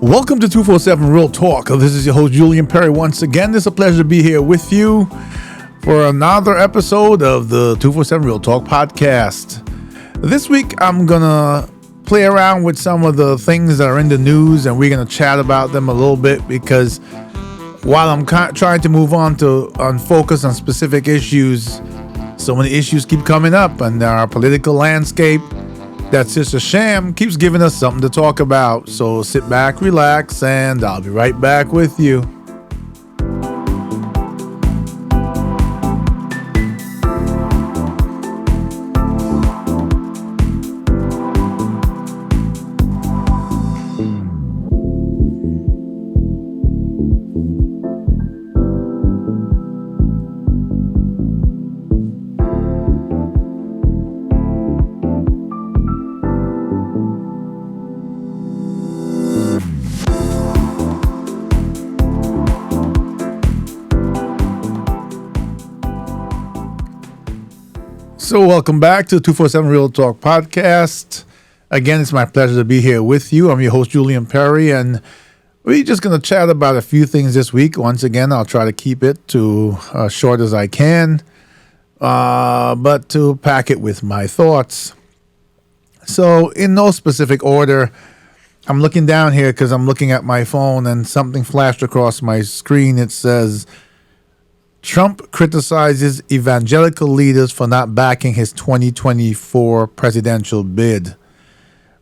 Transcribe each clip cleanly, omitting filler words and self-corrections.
Welcome to 247 Real Talk. This is your host, Julian Perry. Once again, it's a pleasure to be here with you for another episode of the 247 Real Talk podcast. This week, I'm going to play around with some of the things that are in the news, and we're going to chat about them a little bit because while I'm trying to move on focus on specific issues, so many issues keep coming up, and our political landscape that's just a sham keeps giving us something to talk about. So sit back, relax, and I'll be right back with you. So welcome back to the 247 Real Talk podcast. Again, it's my pleasure to be here with you. I'm your host, Julian Perry, and we're just going to chat about a few things this week. Once again, I'll try to keep it to short as I can, but to pack it with my thoughts. So in no specific order, I'm looking down here because I'm looking at my phone and something flashed across my screen. It says, Trump criticizes evangelical leaders for not backing his 2024 presidential bid.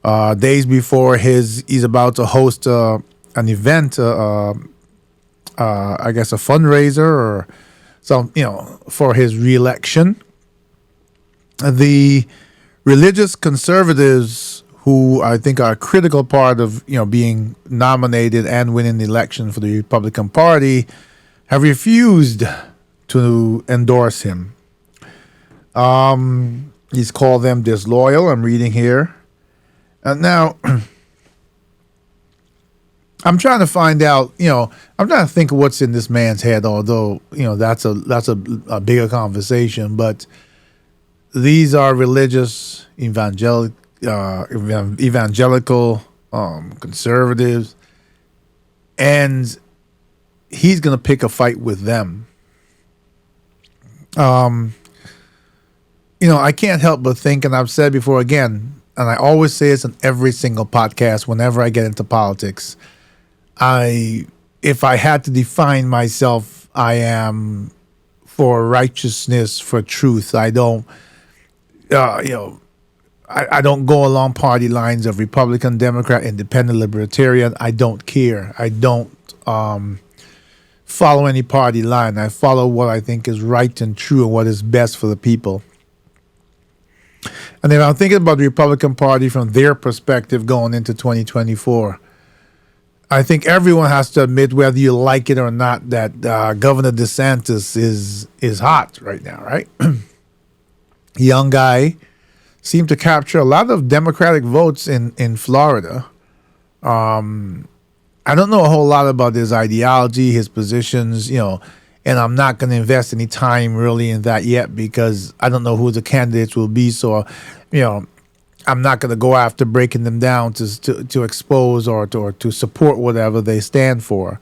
Days before he's about to host an event, I guess a fundraiser or some, for his reelection. The religious conservatives, who I think are a critical part of being nominated and winning the election for the Republican Party, have refused to endorse him. He's called them disloyal. I'm reading here. And now, I'm trying to find out, I'm trying to think of what's in this man's head, although, that's a bigger conversation. But these are religious, evangelical conservatives, and he's going to pick a fight with them. I can't help but think, and I've said before again, and I always say this in every single podcast whenever I get into politics, if I had to define myself, I am for righteousness, for truth. I don't, I don't go along party lines of Republican, Democrat, Independent, Libertarian. I don't care. I don't follow any party line. I follow what I think is right and true and what is best for the people. And if I'm thinking about the Republican Party from their perspective going into 2024, I think everyone has to admit, whether you like it or not, that Governor DeSantis is hot right now, right? Young guy, seemed to capture a lot of Democratic votes in Florida. I don't know a whole lot about his ideology, his positions, and I'm not going to invest any time really in that yet because I don't know who the candidates will be. So, I'm not going to go after breaking them down to expose or to support whatever they stand for.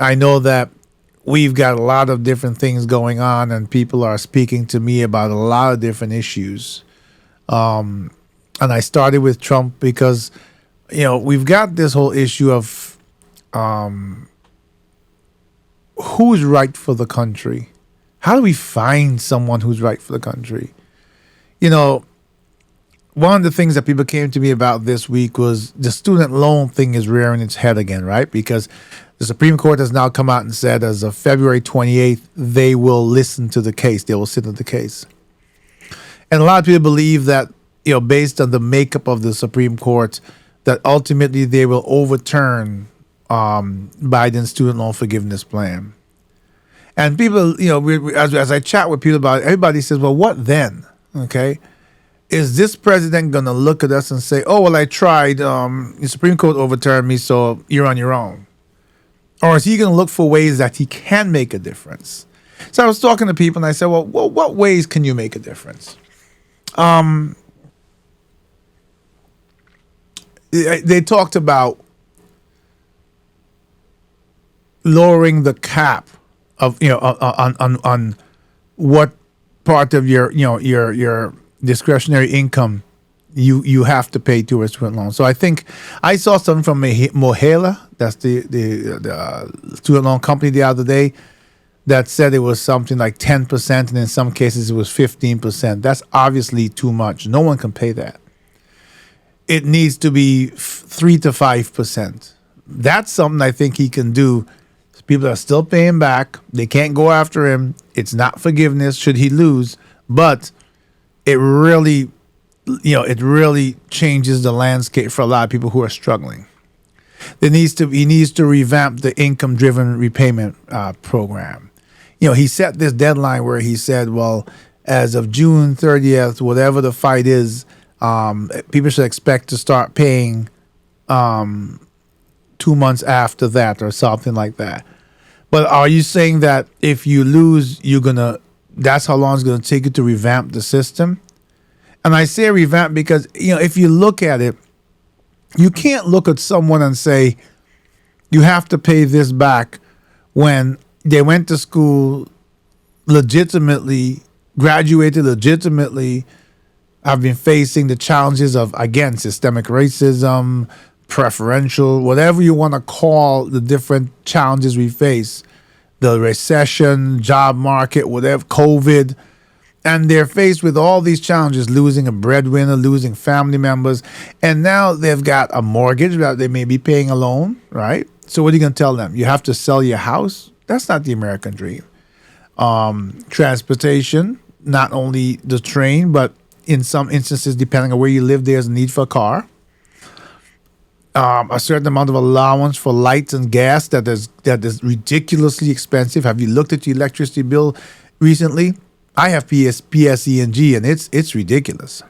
I know that we've got a lot of different things going on, and people are speaking to me about a lot of different issues. And I started with Trump because, we've got this whole issue of who's right for the country. How do we find someone who's right for the country? One of the things that people came to me about this week was the student loan thing is rearing its head again, right? Because the Supreme Court has now come out and said as of February 28th, they will listen to the case. They will sit on the case. And a lot of people believe that, based on the makeup of the Supreme Court, that ultimately they will overturn Biden's student loan forgiveness plan. And people, as I chat with people about it, everybody says, well, what then? Okay. Is this president going to look at us and say, oh, well, I tried, the Supreme Court overturned me, so you're on your own? Or is he going to look for ways that he can make a difference? So I was talking to people and I said, well, what ways can you make a difference? They talked about lowering the cap of on what part of your discretionary income you have to pay towards student loan. So I think I saw something from Mohela, that's the student loan company, the other day, that said it was something like 10%, and in some cases it was 15%. That's obviously too much. No one can pay that. It needs to be 3 to 5%. That's something I think he can do. People are still paying back. They can't go after him. It's not forgiveness should he lose, but it really changes the landscape for a lot of people who are struggling. He needs to revamp the income-driven repayment program. He set this deadline where he said, well, as of June 30th, whatever the fight is, people should expect to start paying 2 months after that or something like that. But are you saying that if you lose, that's how long it's going to take you to revamp the system? And I say revamp because, if you look at it, you can't look at someone and say, you have to pay this back when they went to school legitimately, graduated legitimately, have been facing the challenges of, again, systemic racism, preferential, whatever you want to call the different challenges we face, the recession, job market, whatever, COVID. And they're faced with all these challenges, losing a breadwinner, losing family members. And now they've got a mortgage that they may be paying a loan, right? So what are you going to tell them? You have to sell your house? That's not the American dream. Transportation, not only the train, but in some instances, depending on where you live, there's a need for a car. A certain amount of allowance for lights and gas that is ridiculously expensive. Have you looked at your electricity bill recently? I have PSE&G, and it's ridiculous.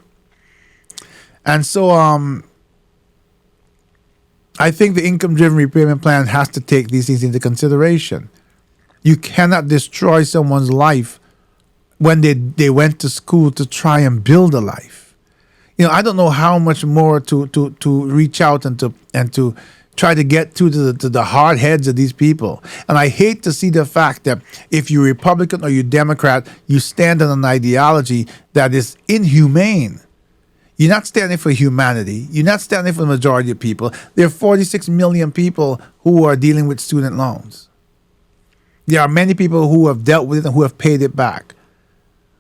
And so I think the income-driven repayment plan has to take these things into consideration. You cannot destroy someone's life when they went to school to try and build a life. I don't know how much more to reach out and to try to get to the hard heads of these people. And I hate to see the fact that if you're Republican or you're Democrat, you stand on an ideology that is inhumane. You're not standing for humanity. You're not standing for the majority of people. There are 46 million people who are dealing with student loans. There are many people who have dealt with it and who have paid it back.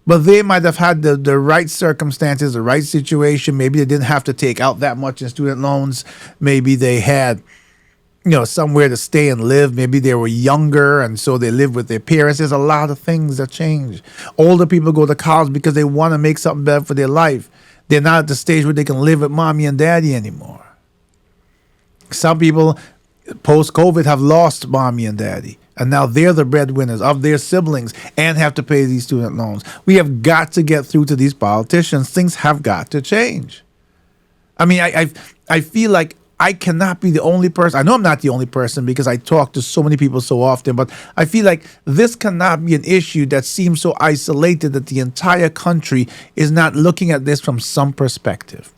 But they might have had the right circumstances, the right situation. Maybe they didn't have to take out that much in student loans. Maybe they had, somewhere to stay and live. Maybe they were younger and so they lived with their parents. There's a lot of things that change. Older people go to college because they want to make something better for their life. They're not at the stage where they can live with mommy and daddy anymore. Some people, post-COVID, have lost mommy and daddy. And now they're the breadwinners of their siblings and have to pay these student loans. We have got to get through to these politicians. Things have got to change. I mean, I feel like I cannot be the only person. I know I'm not the only person because I talk to so many people so often, but I feel like this cannot be an issue that seems so isolated that the entire country is not looking at this from some perspective.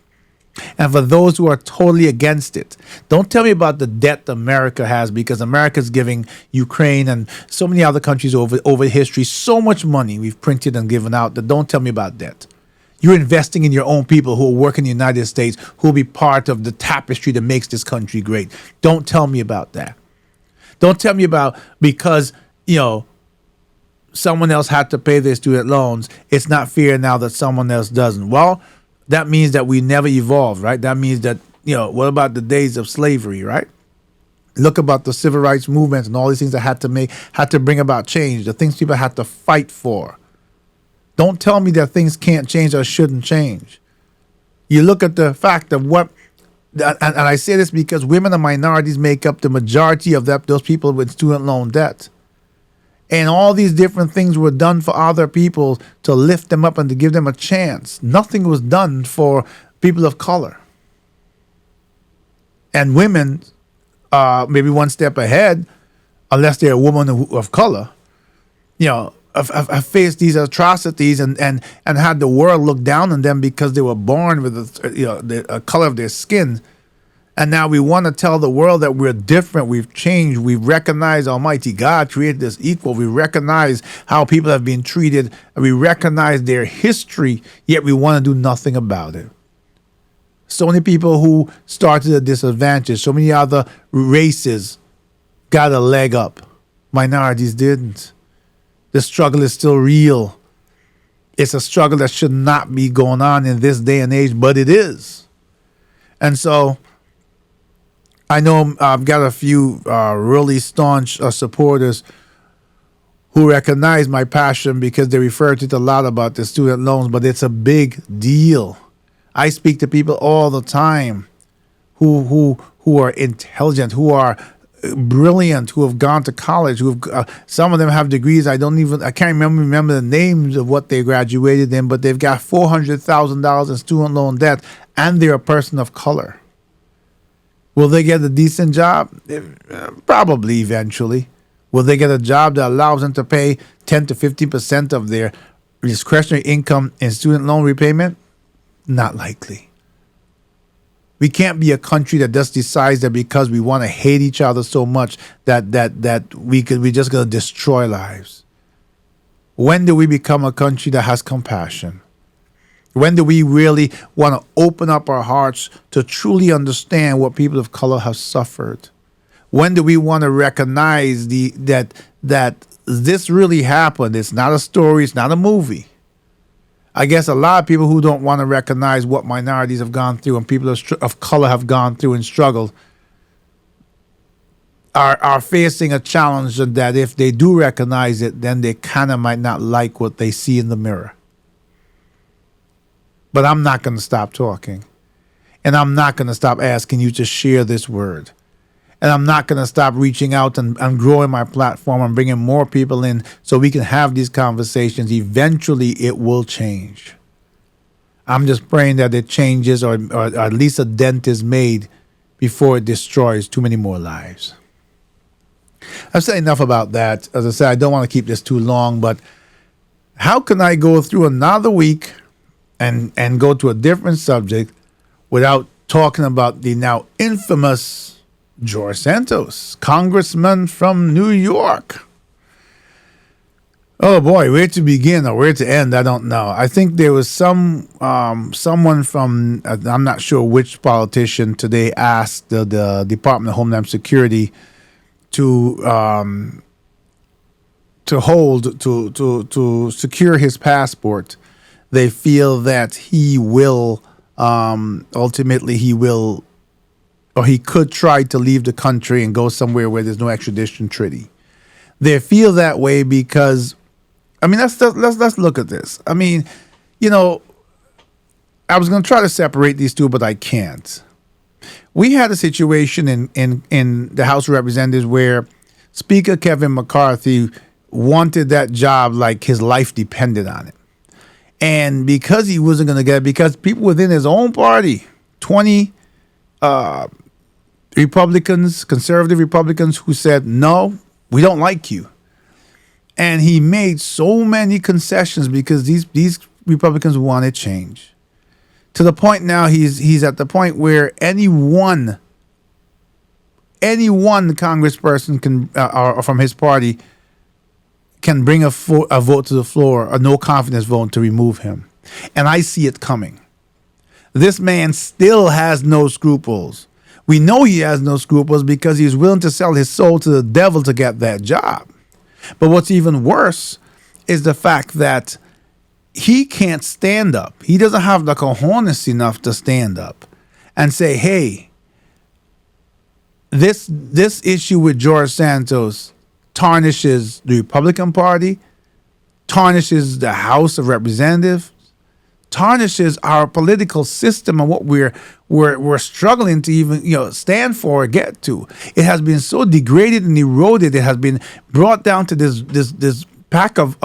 And for those who are totally against it, don't tell me about the debt America has, because America's giving Ukraine and so many other countries over history so much money we've printed and given out that don't tell me about debt. You're investing in your own people who are working in the United States, who will be part of the tapestry that makes this country great. Don't tell me about that. Don't tell me about because, someone else had to pay their student loans. It's not fair now that someone else doesn't. Well, that means that we never evolved, right? That means that, what about the days of slavery, right? Look about the civil rights movement and all these things that had to bring about change, the things people had to fight for. Don't tell me that things can't change or shouldn't change. You look at the fact of and I say this because women and minorities make up the majority of those people with student loan debt. And all these different things were done for other people to lift them up and to give them a chance. Nothing was done for people of color. And women, maybe one step ahead, unless they're a woman of color, have faced these atrocities and had the world look down on them because they were born with the color of their skin. And now we want to tell the world that we're different, we've changed, we recognize Almighty God created us equal, we recognize how people have been treated, we recognize their history, yet we want to do nothing about it. So many people who started at a disadvantage, so many other races got a leg up. Minorities didn't. The struggle is still real. It's a struggle that should not be going on in this day and age, but it is. And so I know I've got a few really staunch supporters who recognize my passion because they refer to it a lot about the student loans, but it's a big deal. I speak to people all the time who are intelligent, who are brilliant, who have gone to college, some of them have degrees. I can't remember the names of what they graduated in, but they've got $400,000 in student loan debt, and they're a person of color. Will they get a decent job? Probably eventually. Will they get a job that allows them to pay 10 to 50% of their discretionary income in student loan repayment? Not likely. We can't be a country that just decides that because we want to hate each other so much that we're just going to destroy lives. When do we become a country that has compassion? When do we really want to open up our hearts to truly understand what people of color have suffered? When do we want to recognize that this really happened? It's not a story. It's not a movie. I guess a lot of people who don't want to recognize what minorities have gone through and people of color have gone through and struggled are facing a challenge that if they do recognize it, then they kind of might not like what they see in the mirror. But I'm not going to stop talking. And I'm not going to stop asking you to share this word. And I'm not going to stop reaching out and growing my platform and bringing more people in so we can have these conversations. Eventually, it will change. I'm just praying that it changes or at least a dent is made before it destroys too many more lives. I've said enough about that. As I said, I don't want to keep this too long, but how can I go through another week and go to a different subject without talking about the now infamous George Santos, congressman from New York? Oh boy, where to begin or where to end, I don't know. I think there was someone from, I'm not sure which politician today asked the Department of Homeland Security to secure his passport. They feel that he will ultimately or he could try to leave the country and go somewhere where there's no extradition treaty. They feel that way because, I mean, let's look at this. I mean, I was going to try to separate these two, but I can't. We had a situation in the House of Representatives where Speaker Kevin McCarthy wanted that job like his life depended on it. And because he wasn't going to get it, because people within his own party, 20 Republicans, conservative Republicans, who said, no, we don't like you. And he made so many concessions because these Republicans wanted change. To the point now he's at the point where any one congressperson can or from his party can bring a vote to the floor, a no confidence vote to remove him. And I see it coming. This man still has no scruples. We know he has no scruples because he's willing to sell his soul to the devil to get that job. But what's even worse is the fact that he can't stand up. He doesn't have the cojones enough to stand up and say, hey, this issue with George Santos tarnishes the Republican Party, tarnishes the House of Representatives, tarnishes our political system and what we're struggling to even stand for or get to. It has been so degraded and eroded. It has been brought down to this pack of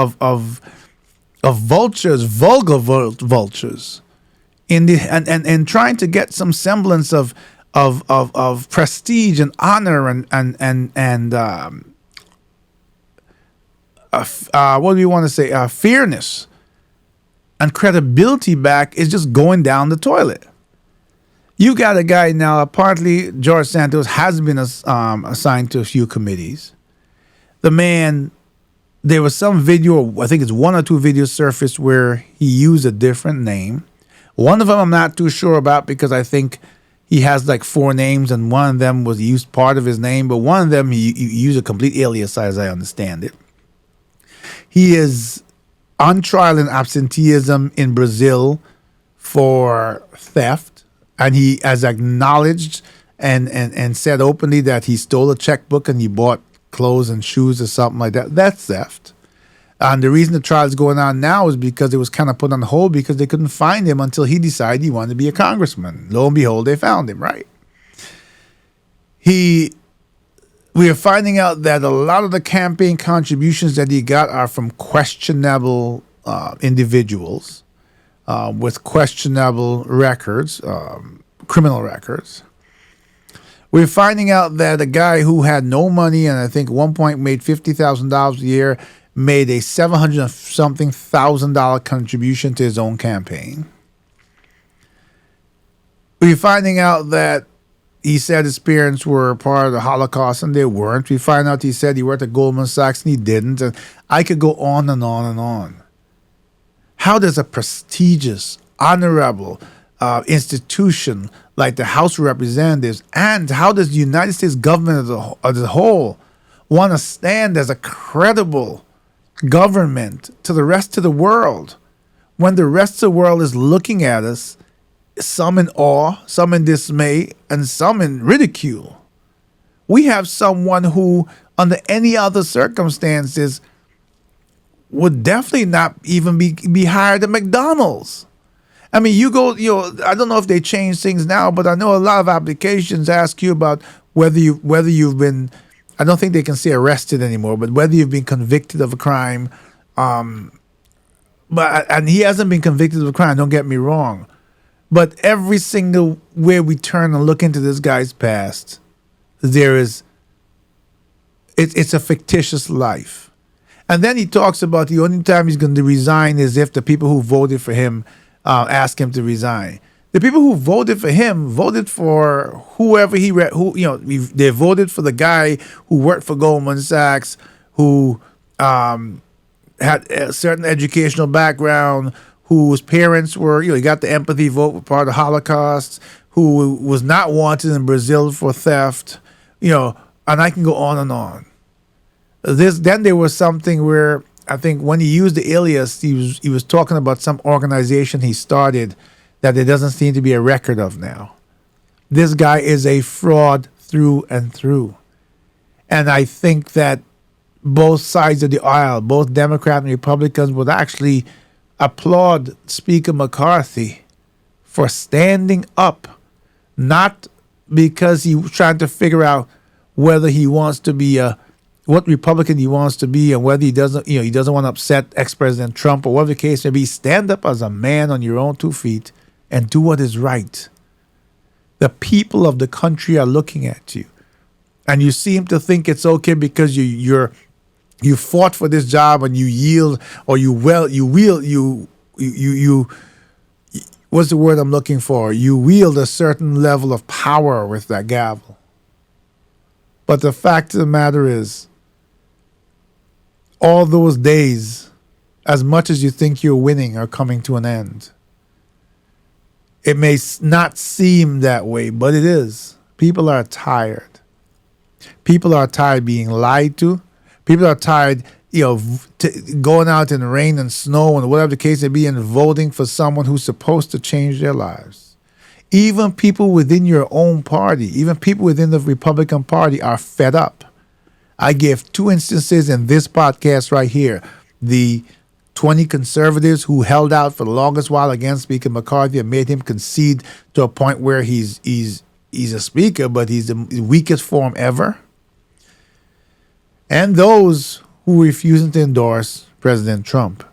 vultures, vulgar vultures, and trying to get some semblance of prestige and honor and what do you want to say? Fairness and credibility back is just going down the toilet. You got a guy now, apparently George Santos has been assigned to a few committees. The man, there was some video, I think it's one or two videos surfaced where he used a different name. One of them I'm not too sure about because I think he has like four names and one of them was used part of his name, but one of them he used a complete alias as I understand it. He is on trial in absenteeism in Brazil for theft, and he has acknowledged and said openly that he stole a checkbook and he bought clothes and shoes or something like that. That's theft. And the reason the trial is going on now is because it was kind of put on hold because they couldn't find him until he decided he wanted to be a congressman. Lo and behold, they found him, right? We are finding out that a lot of the campaign contributions that he got are from questionable individuals with questionable records, criminal records. We're finding out that a guy who had no money and I think at one point made $50,000 a year made a $700-something thousand contribution to his own campaign. We're finding out that he said his parents were part of the Holocaust and they weren't. We find out he said he worked at Goldman Sachs and he didn't. And I could go on and on and on. How does a prestigious, honorable institution like the House of Representatives and how does the United States government as a whole want to stand as a credible government to the rest of the world when the rest of the world is looking at us, some in awe, some in dismay, and some in ridicule? We have someone who, under any other circumstances, would definitely not even be hired at McDonald's. I mean, I don't know if they change things now, but I know a lot of applications ask you about whether you've been, I don't think they can say arrested anymore, but whether you've been convicted of a crime. And he hasn't been convicted of a crime, don't get me wrong. But every single way we turn and look into this guy's past, it's a fictitious life. And then he talks about the only time he's going to resign is if the people who voted for him ask him to resign. The people who voted for him voted for whoever they voted for the guy who worked for Goldman Sachs, who had a certain educational background, whose parents were, he got the empathy vote for part of the Holocaust, who was not wanted in Brazil for theft, and I can go on and on. Then there was something where I think when he used the alias, he was talking about some organization he started that there doesn't seem to be a record of now. This guy is a fraud through and through. And I think that both sides of the aisle, both Democrats and Republicans, would actually applaud Speaker McCarthy for standing up, not because he was trying to figure out whether he wants to be what Republican he wants to be and whether he doesn't want to upset ex-President Trump or whatever the case may be. Stand up as a man on your own 2 feet and do what is right. The people of the country are looking at you, and you seem to think it's okay because you fought for this job and you yield or what's the word I'm looking for? You wield a certain level of power with that gavel. But the fact of the matter is, all those days, as much as you think you're winning, are coming to an end. It may not seem that way, but it is. People are tired. People are tired being lied to. People are tired, going out in rain and snow and whatever the case may be and voting for someone who's supposed to change their lives. Even people within your own party, even people within the Republican Party are fed up. I gave 2 instances in this podcast right here. The 20 conservatives who held out for the longest while against Speaker McCarthy and made him concede to a point where he's a speaker, but he's the weakest form ever. And those who are refusing to endorse President Trump.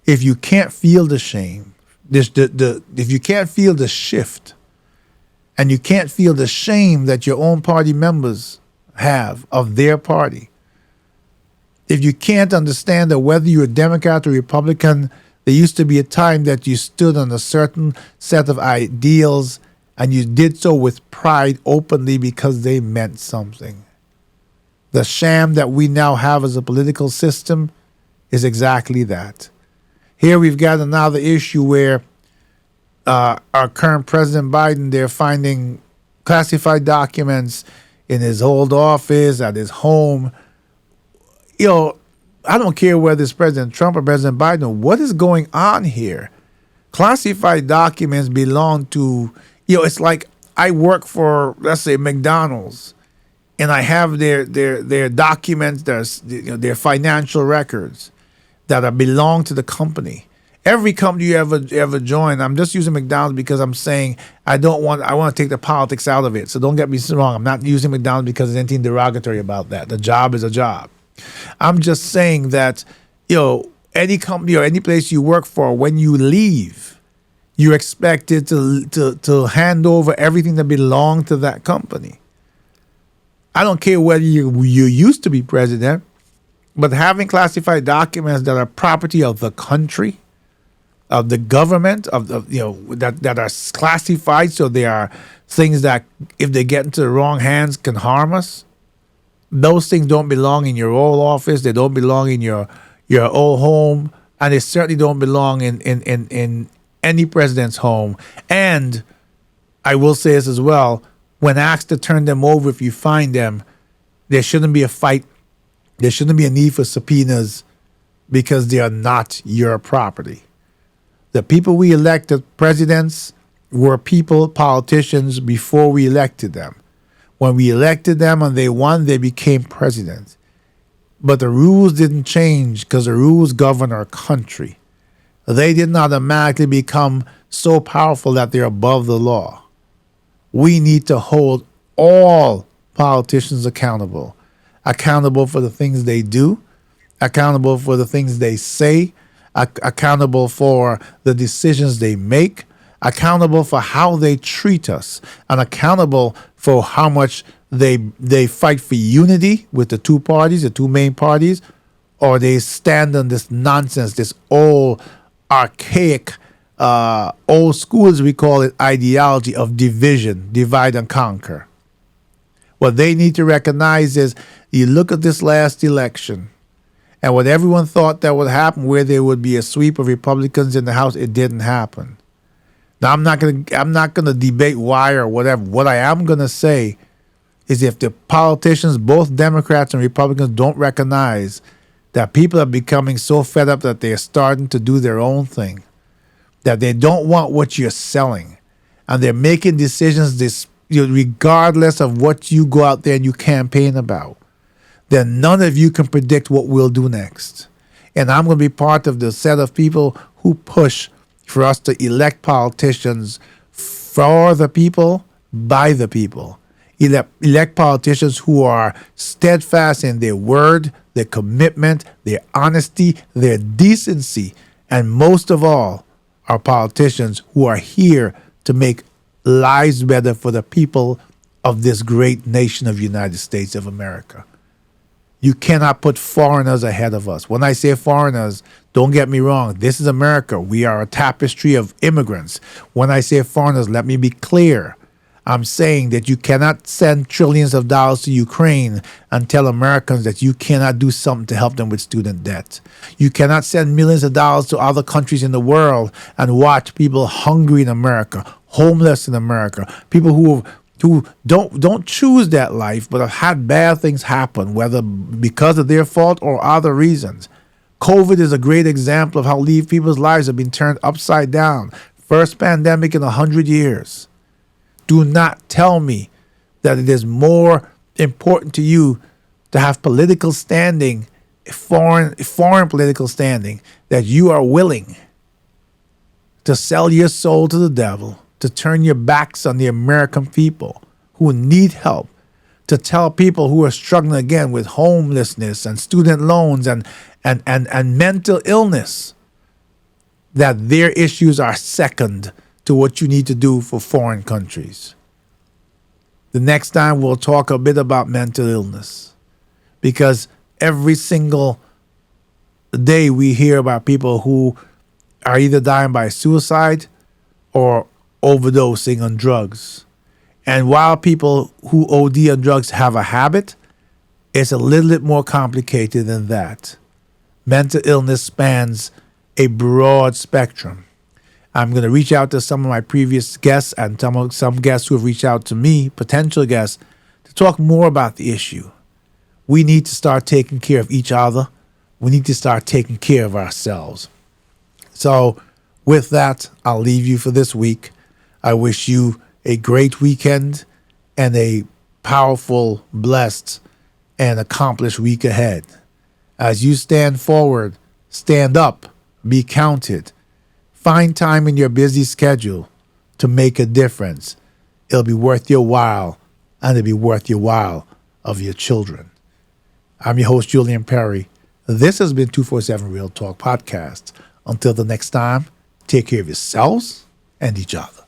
If you can't feel the shame, if you can't feel the shift, and you can't feel the shame that your own party members have of their party, if you can't understand that whether you're a Democrat or Republican, there used to be a time that you stood on a certain set of ideals And you did so with pride openly because they meant something. The sham that we now have as a political system is exactly that. Here we've got another issue where our current President Biden, they're finding classified documents in his old office, at his home. I don't care whether it's President Trump or President Biden. What is going on here? Classified documents belong to, it's like I work for, let's say, McDonald's, and I have their documents, their financial records that belong to the company. Every company you ever join, I'm just using McDonald's because I'm saying I want to take the politics out of it. So don't get me wrong. I'm not using McDonald's because there's anything derogatory about that. The job is a job. I'm just saying that, any company or any place you work for, when you leave, you're expected to hand over everything that belonged to that company. I don't care whether you used to be president, but having classified documents that are property of the country, of the government, that are classified, so they are things that, if they get into the wrong hands, can harm us. Those things don't belong in your old office. They don't belong in your old home, and they certainly don't belong in any president's home. And I will say this as well: when asked to turn them over, if you find them, there shouldn't be a fight. There shouldn't be a need for subpoenas because they are not your property. The people we elected presidents were politicians before we elected them. When we elected them and they won, they became presidents. But the rules didn't change because the rules govern our country. They didn't automatically become so powerful that they're above the law. We need to hold all politicians accountable for the things they do, accountable for the things they say, accountable for the decisions they make, accountable for how they treat us, and accountable for how much they fight for unity with the two main parties, or they stand on this nonsense, this old, archaic, old school, as we call it, ideology of division, divide and conquer. What they need to recognize is, you look at this last election, and what everyone thought that would happen, where there would be a sweep of Republicans in the House, it didn't happen. Now, I'm not gonna debate why or whatever. What I am gonna say is, if the politicians, both Democrats and Republicans, don't recognize that people are becoming so fed up that they're starting to do their own thing, that they don't want what you're selling, and they're making decisions regardless of what you go out there and you campaign about, then none of you can predict what we'll do next. And I'm going to be part of the set of people who push for us to elect politicians for the people, by the people. Elect politicians who are steadfast in their word, their commitment, their honesty, their decency, and most of all, are politicians who are here to make lives better for the people of this great nation of United States of America. You cannot put foreigners ahead of us. When I say foreigners, don't get me wrong. This is America. We are a tapestry of immigrants. When I say foreigners, let me be clear. I'm saying that you cannot send trillions of dollars to Ukraine and tell Americans that you cannot do something to help them with student debt. You cannot send millions of dollars to other countries in the world and watch people hungry in America, homeless in America, people who don't choose that life but have had bad things happen, whether because of their fault or other reasons. COVID is a great example of how people's lives have been turned upside down. First pandemic in 100 years. Do not tell me that it is more important to you to have political standing, foreign political standing, that you are willing to sell your soul to the devil, to turn your backs on the American people who need help, to tell people who are struggling again with homelessness and student loans and mental illness that their issues are second to what you need to do for foreign countries. The next time we'll talk a bit about mental illness, because every single day we hear about people who are either dying by suicide or overdosing on drugs. And while people who OD on drugs have a habit, it's a little bit more complicated than that. Mental illness spans a broad spectrum. I'm going to reach out to some of my previous guests and some guests who have reached out to me, potential guests, to talk more about the issue. We need to start taking care of each other. We need to start taking care of ourselves. So with that, I'll leave you for this week. I wish you a great weekend and a powerful, blessed, and accomplished week ahead. As you stand forward, stand up, be counted. Find time in your busy schedule to make a difference. It'll be worth your while, and it'll be worth your while of your children. I'm your host, Julian Perry. This has been 247 Real Talk Podcast. Until the next time, take care of yourselves and each other.